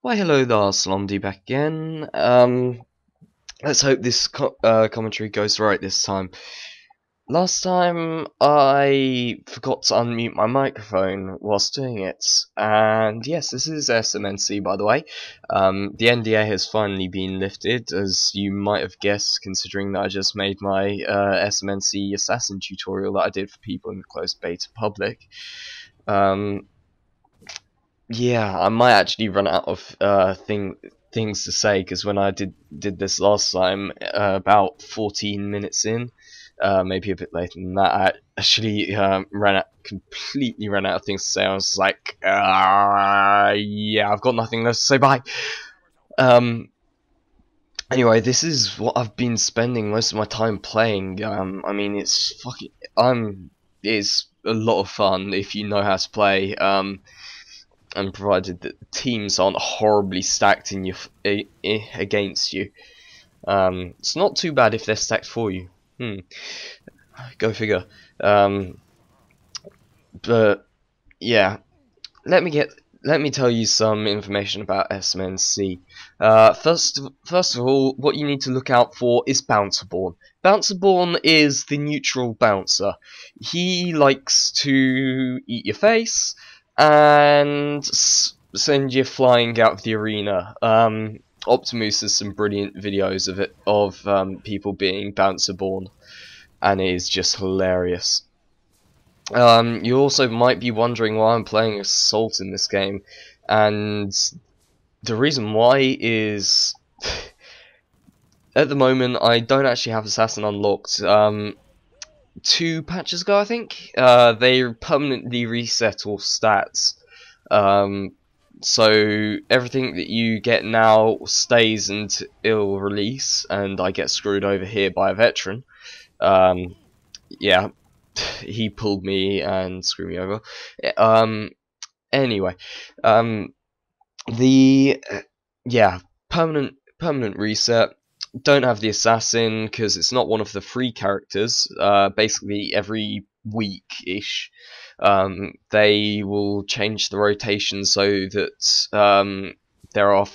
Why, hello there, Slomdy back again. Let's hope this commentary goes right this time. Last time I forgot to unmute my microphone whilst doing it, and yes, this is SMNC, by the way. The NDA has finally been lifted, as you might have guessed, considering that I just made my SMNC Assassin tutorial that I did for people in the closed beta public. Yeah, I might actually run out of things to say, because when I did this last time, about 14 minutes in, maybe a bit later than that, I actually completely ran out of things to say. I was like, yeah, I've got nothing left to say. Bye. Anyway, this is what I've been spending most of my time playing. I mean, it's a lot of fun if you know how to play. And provided that the teams aren't horribly stacked in against you. It's not too bad if they're stacked for you. Go figure. But yeah, let me tell you some information about SMNC. First of all, what you need to look out for is Bouncerborn. Bouncerborn is the neutral bouncer. He likes to eat your face and send you flying out of the arena. Optimus has some brilliant videos of people being Bouncerborn, and it is just hilarious. You also might be wondering why I'm playing Assault in this game, and the reason why is at the moment I don't actually have Assassin unlocked. 2 patches ago, I think, they permanently reset all stats. So everything that you get now stays until release, and I get screwed over here by a veteran. Yeah, he pulled me and screwed me over. Anyway, permanent reset. Don't have the assassin because it's not one of the free characters. Basically every week-ish they will change the rotation so that there are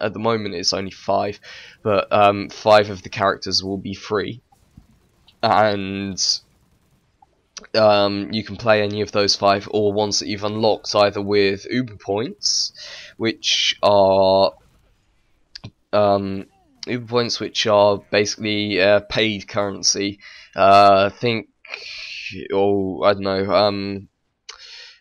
at the moment it's only 5, but 5 of the characters will be free, and you can play any of those 5 or ones that you've unlocked either with Uber points, which are Uber points, which are basically paid currency. Think, I don't know,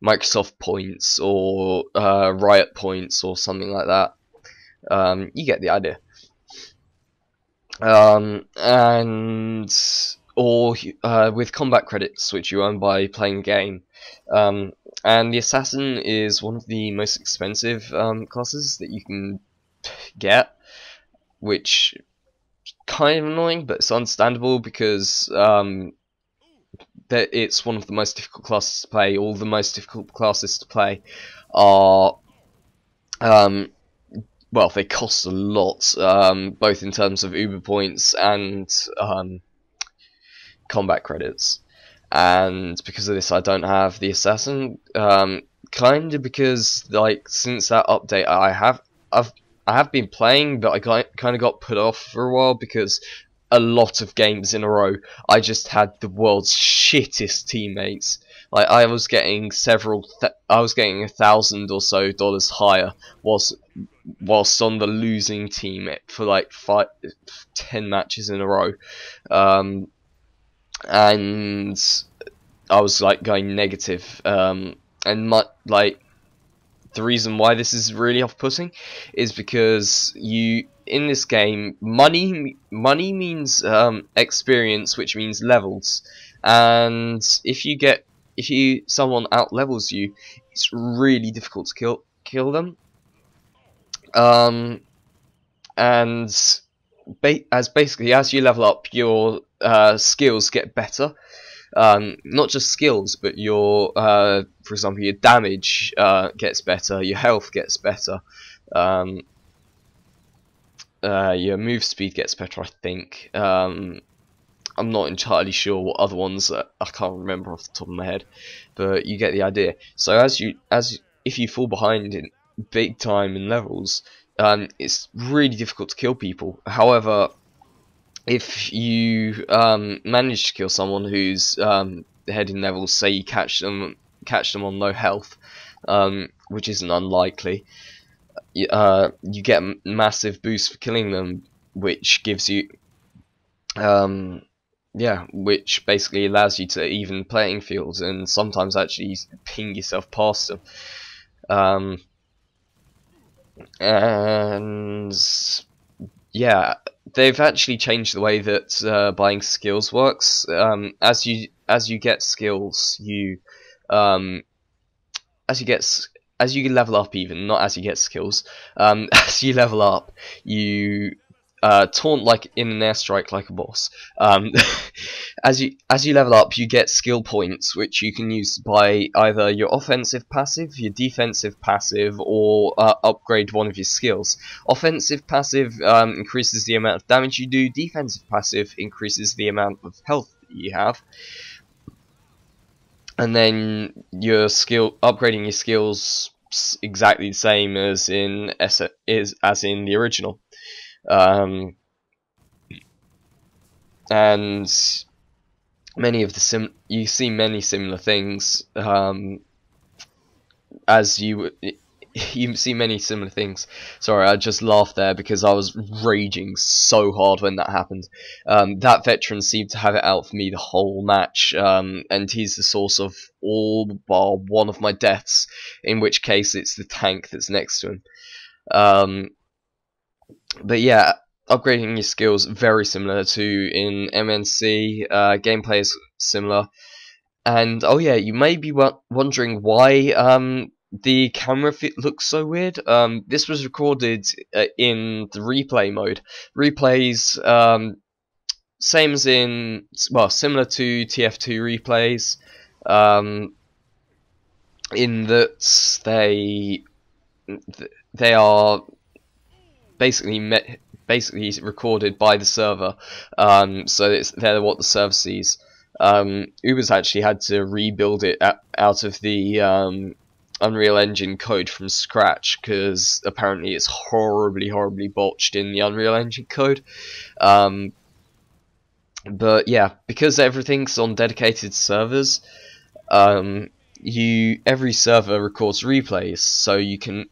Microsoft points or Riot points or something like that. You get the idea. Or with combat credits, which you earn by playing a game. And the assassin is one of the most expensive classes that you can get, which is kind of annoying, but it's understandable because it's one of the most difficult classes to play. All the most difficult classes to play are, well, they cost a lot, both in terms of Uber points and combat credits. And because of this, I don't have the assassin. Kind of because, like, since that update, I have been playing, but I kind of got put off for a while because a lot of games in a row I just had the world's shittest teammates. Like, I was getting $1,000 or so higher whilst on the losing team for like 10 matches in a row, and I was like going negative, and the reason why this is really off-putting is because in this game, money means experience, which means levels, and if someone out levels you, it's really difficult to kill them. And as you level up, your skills get better. Not just skills, but your, for example, your damage gets better, your health gets better, your move speed gets better, I think. I'm not entirely sure what other ones, I can't remember off the top of my head, but you get the idea. So if you fall behind big time in levels, it's really difficult to kill people. However, if you manage to kill someone who's ahead in levels, say you catch them on low health, which isn't unlikely, you get a massive boost for killing them, which gives you which basically allows you to even playing fields and sometimes actually ping yourself past them. And yeah, they've actually changed the way that buying skills works. As you get skills, as you level up, even not as you get skills, as you level up, you taunt like in an airstrike like a boss. As you level up, you get skill points, which you can use by either your offensive passive, your defensive passive, or upgrade one of your skills. Offensive passive increases the amount of damage you do. Defensive passive increases the amount of health that you have. And then your upgrading your skills exactly the same as in the original. And you see many similar things as you see many similar things. Sorry, I just laughed there because I was raging so hard when that happened. That veteran seemed to have it out for me the whole match, and he's the source of all bar one of my deaths, in which case it's the tank that's next to him. But yeah, upgrading your skills very similar to in MNC. Gameplay is similar, and oh yeah, you may be wondering why the camera looks so weird. This was recorded in the replay mode. Replays, same as in, well, similar to TF2 replays, in that they are basically recorded by the server, so they're what the server sees. Uber's actually had to rebuild it out of the Unreal Engine code from scratch, because apparently it's horribly botched in the Unreal Engine code. But yeah, because everything's on dedicated servers, every server records replays, so you can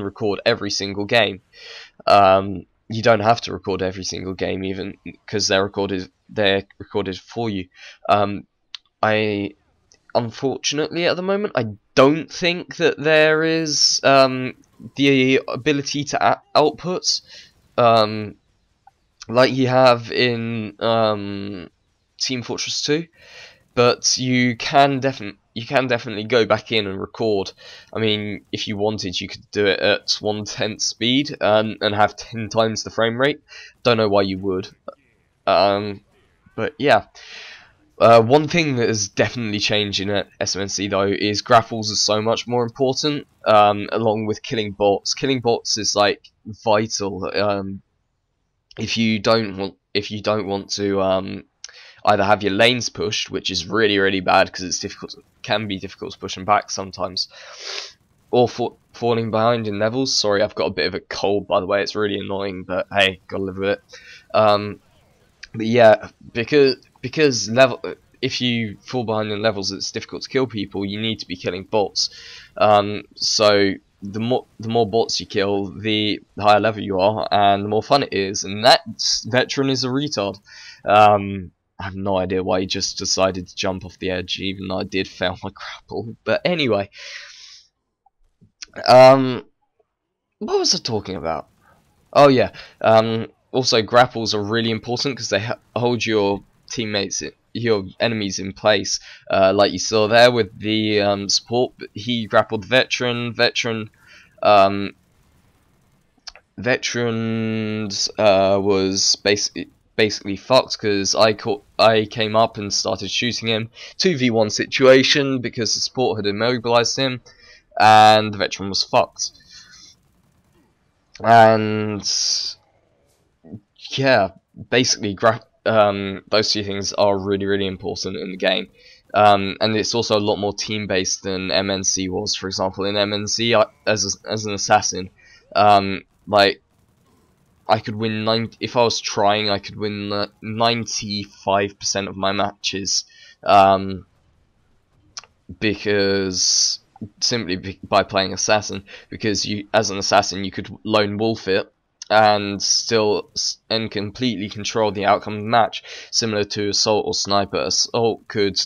record every single game. You don't have to record every single game, even, because they're recorded for you. Unfortunately, at the moment, I don't think that there is the ability to output like you have in Team Fortress 2, but you can definitely go back in and record. I mean, if you wanted, you could do it at 1/10 speed and have 10 times the frame rate. Don't know why you would, but yeah. One thing that has definitely changed in SMNC though is grapples are so much more important, along with killing bots. Killing bots is like vital. If you don't want to either have your lanes pushed, which is really bad because it's can be difficult to push them back sometimes, or falling behind in levels. Sorry, I've got a bit of a cold, by the way. It's really annoying, but hey, gotta live with it. But yeah, because if you fall behind in levels, it's difficult to kill people. You need to be killing bots. So the more bots you kill, the higher level you are, and the more fun it is. And that veteran is a retard. I have no idea why he just decided to jump off the edge, even though I did fail my grapple. But anyway, what was I talking about? Oh yeah. Also, grapples are really important because they hold your enemies in place. Like you saw there with the support, he grappled the veteran. Veterans was basically fucked because I came up and started shooting him. 2v1 situation because the support had immobilized him, and the veteran was fucked. And yeah, basically those two things are really important in the game. and it's also a lot more team-based than MNC was. For example, in MNC, as an assassin, like, I could win if I was trying, I could win 95% of my matches, because by playing assassin, because as an assassin you could lone wolf it and completely control the outcome of the match, similar to assault or sniper. Assault could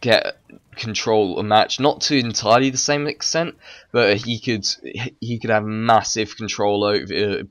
get control a match, not to entirely the same extent, but he could have massive control over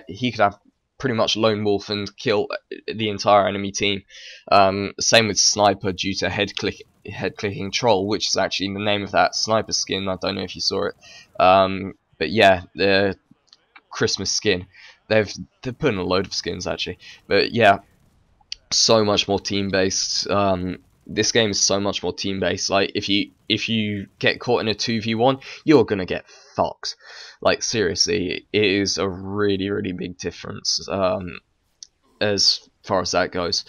he could have pretty much lone wolf and kill the entire enemy team. Same with sniper, due to head clicking troll, which is actually the name of that sniper skin. I don't know if you saw it, but yeah, the Christmas skin. They're putting a load of skins actually, but yeah, so much more team based. This game is so much more team based. Like, if you get caught in a 2v1, you're gonna get fucked. Like, seriously, it is a really big difference, as far as that goes.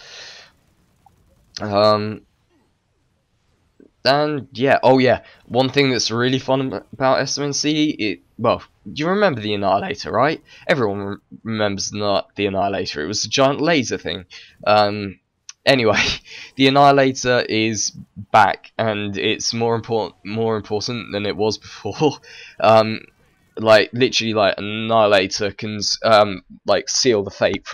And yeah, oh yeah, one thing that's really fun about SMNC, well, do you remember the Annihilator, right? Everyone remembers the Annihilator. It was a giant laser thing. Anyway, the Annihilator is back, and it's more important than it was before. Like, literally, like, Annihilator can like seal the fate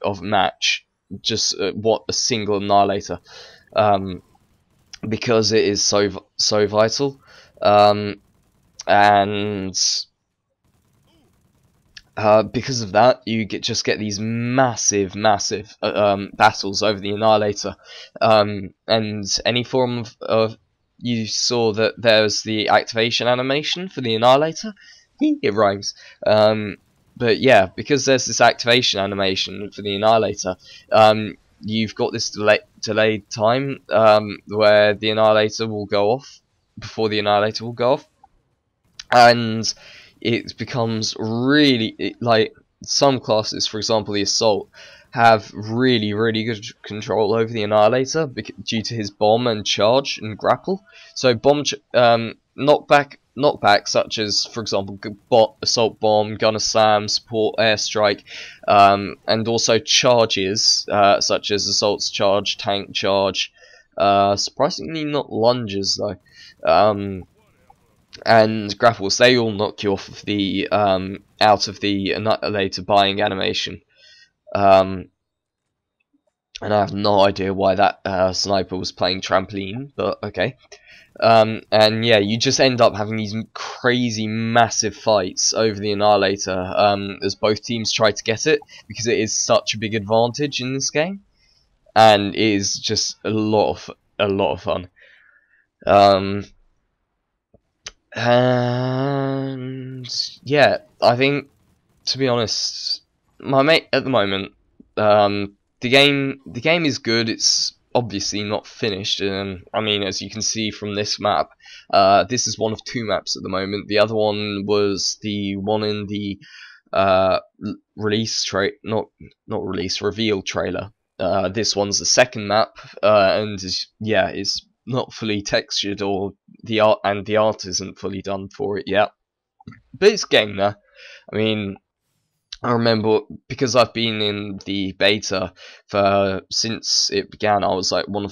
of a match. Just what a single Annihilator. Because it is so vital, and because of that, you just get these massive battles over the Annihilator, and any form of you saw that there's the activation animation for the Annihilator. It rhymes. But yeah, because there's this activation animation for the Annihilator, you've got this delayed time where the Annihilator will go off, before the Annihilator will go off, and it becomes really, like, some classes, for example the Assault, have really good control over the Annihilator due to his bomb and charge and grapple. So knockback such as, for example, assault bomb, gunner slam, support airstrike, and also charges such as assault's charge, tank charge, surprisingly not lunges though, and grapples. They all knock you off of the out of the Annihilator buying animation. And I have no idea why that sniper was playing trampoline, but okay. And yeah, you just end up having these crazy massive fights over the Annihilator, as both teams try to get it, because it is such a big advantage in this game, and it is just a lot of fun. And yeah, I think, to be honest, my mate at the moment, the game is good. It's obviously not finished, and I mean, as you can see from this map, this is one of two maps at the moment. The other one was the one in the reveal trailer. This one's the second map, and yeah, it's not fully textured, or the art isn't fully done for it yet, but it's getting there. I mean, I remember, because I've been in the beta since it began. I was like one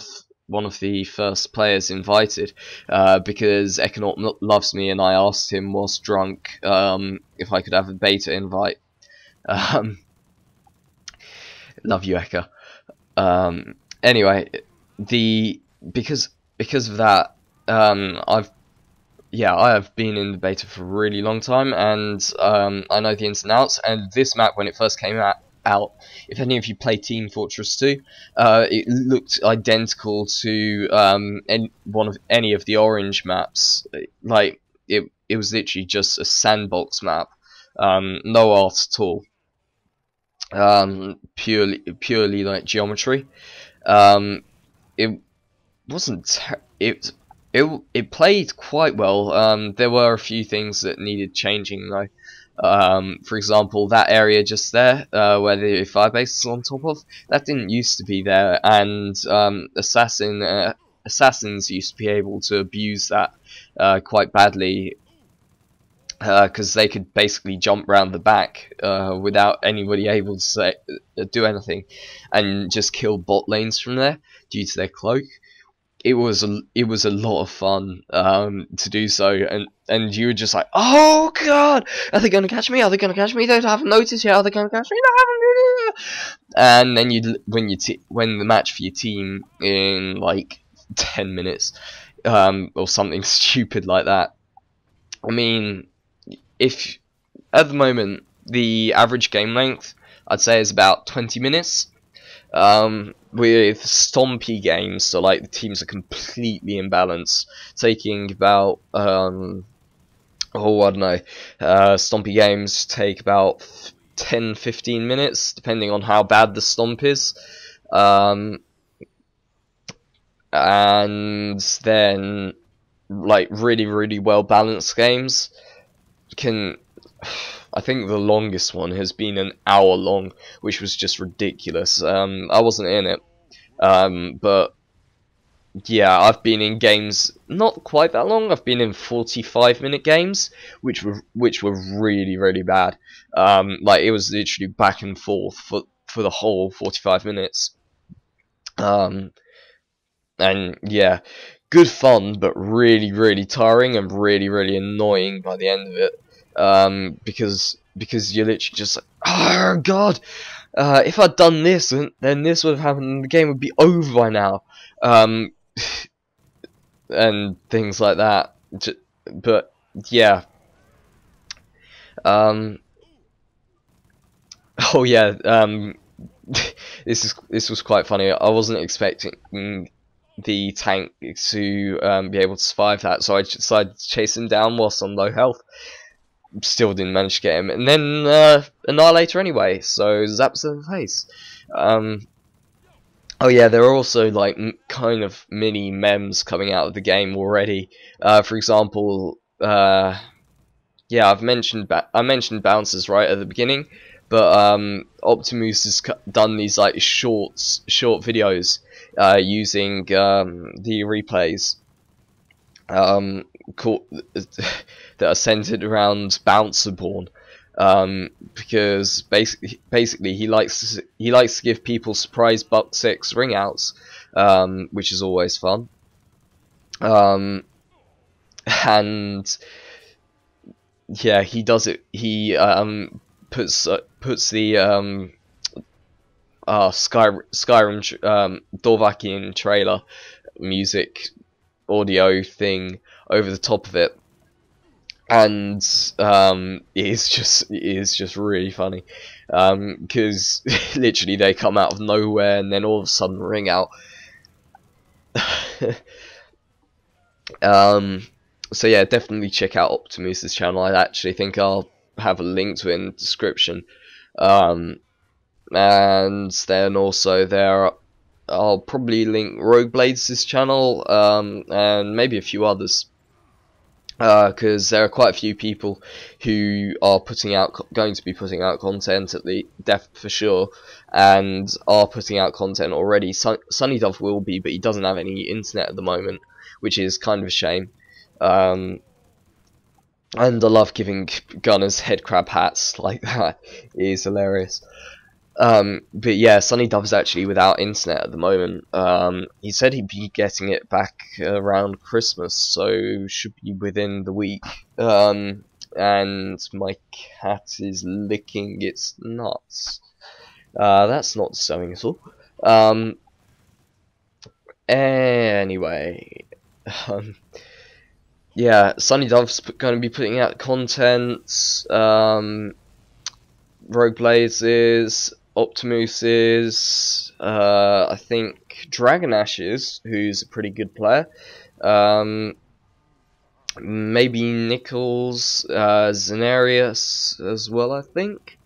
of the first players invited, because Econaut loves me, and I asked him whilst drunk if I could have a beta invite. Love you, Eka. Anyway, because of that, I have been in the beta for a really long time, and I know the ins and outs. And this map, when it first came out, if any of you play Team Fortress 2, it looked identical to any of the orange maps. Like, it was literally just a sandbox map, no art at all, purely like geometry. It wasn't. It played quite well. There were a few things that needed changing though. For example, that area just there, where the fire base is on top of, that didn't used to be there, and assassins used to be able to abuse that quite badly, because they could basically jump round the back without anybody able to do anything, and just kill bot lanes from there due to their cloak. It was a lot of fun to do so, and you were just like, oh god, are they gonna catch me? Are they gonna catch me? They haven't noticed yet. Are they gonna catch me? No, and then you win the match for your team in like 10 minutes, or something stupid like that. I mean, if at the moment the average game length I'd say is about 20 minutes. With stompy games, so like the teams are completely imbalanced, taking about I don't know, stompy games take about 10-15 minutes depending on how bad the stomp is, and then like really well balanced games can, I think the longest one has been an hour long, which was just ridiculous. I wasn't in it, but yeah, I've been in games not quite that long. I've been in 45-minute games, which were really bad. Like it was literally back and forth for the whole 45 minutes. And yeah, good fun, but really tiring and really annoying by the end of it. Because you're literally just like, oh god, if I'd done this, then this would have happened, and the game would be over by now, and things like that. But yeah, oh yeah, this was quite funny. I wasn't expecting the tank to be able to survive that, so I decided to chase him down whilst on low health. Still didn't manage to get him, and then Annihilator anyway, so zaps to the face. Oh yeah, there are also like kind of mini memes coming out of the game already. For example, yeah, I mentioned bouncers right at the beginning, but Optimus has done these like short videos using the replays. That are centered around Bouncerborn, because basically he likes to give people surprise buck 6 ring outs, which is always fun. And yeah, he does it. He puts the Skyrim Dovahkiin trailer music audio thing over the top of it, and it is just really funny, because literally they come out of nowhere and then all of a sudden ring out. So yeah, definitely check out Optimus's channel. I actually think I'll have a link to it in the description, and then also I'll probably link Rogueblades' channel, and maybe a few others, because there are quite a few people who are going to be putting out content at the for sure, and are putting out content already. Sunny Dove will be, but he doesn't have any internet at the moment, which is kind of a shame. And I love giving Gunners head crab hats like that. It is hilarious. But yeah, Sunny Dove's actually without internet at the moment. He said he'd be getting it back around Christmas, so should be within the week. And my cat is licking its nuts. That's not sewing at all. Anyway, yeah, Sunny Dove's going to be putting out content. Rogueblades is, Optimus is, I think Dragon Ashes, who's a pretty good player, maybe Nichols, Zenarius as well, I think.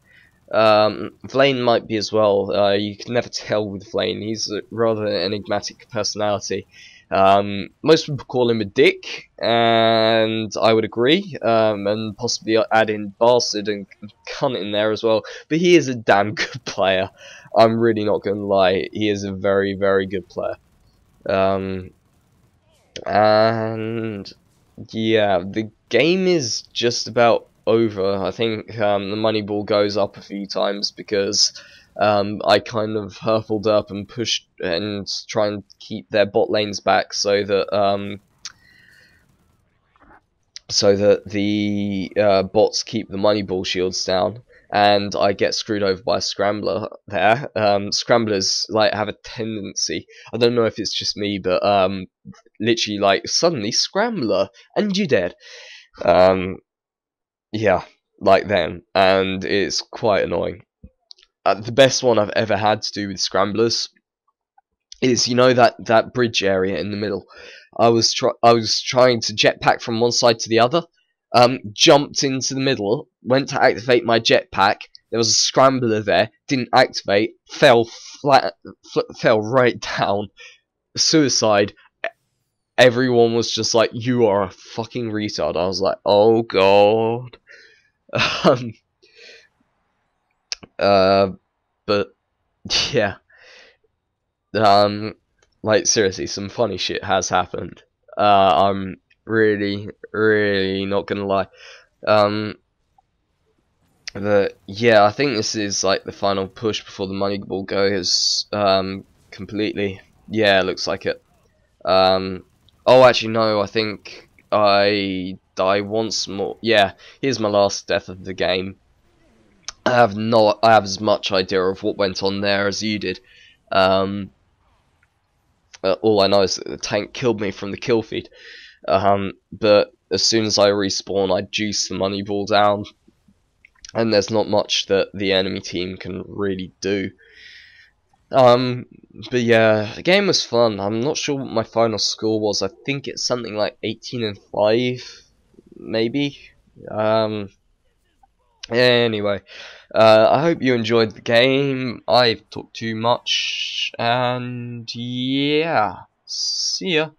Vlaine might be as well. You can never tell with Vlaine. He's a rather enigmatic personality. Most people call him a dick, and I would agree, and possibly add in bastard and cunt in there as well, but he is a damn good player. I'm really not going to lie, he is a very, very good player. And yeah, the game is just about over. I think the money ball goes up a few times because I kind of hurtled up and pushed and try and keep their bot lanes back so that the bots keep the money ball shields down, and I get screwed over by a scrambler there. Scramblers like have a tendency, I don't know if it's just me, but literally like suddenly scrambler and you're dead. Yeah, like them, and it's quite annoying. The best one I've ever had to do with scramblers is, you know, that bridge area in the middle. I was trying to jetpack from one side to the other. Jumped into the middle, went to activate my jetpack. There was a scrambler there, didn't activate, fell right down. Suicide. Everyone was just like, "You are a fucking retard." I was like, "Oh god." But yeah. Like seriously, some funny shit has happened. I'm really, really not gonna lie. But yeah, I think this is like the final push before the money ball goes completely. Yeah, looks like it. Oh, actually no, I think I die once more. Yeah, here's my last death of the game. I have as much idea of what went on there as you did. All I know is that the tank killed me from the kill feed. But as soon as I respawn, I juice the money ball down, and there's not much that the enemy team can really do. But yeah, the game was fun. I'm not sure what my final score was. I think it's something like 18-5, maybe. Anyway, I hope you enjoyed the game. I've talked too much, and yeah, see ya.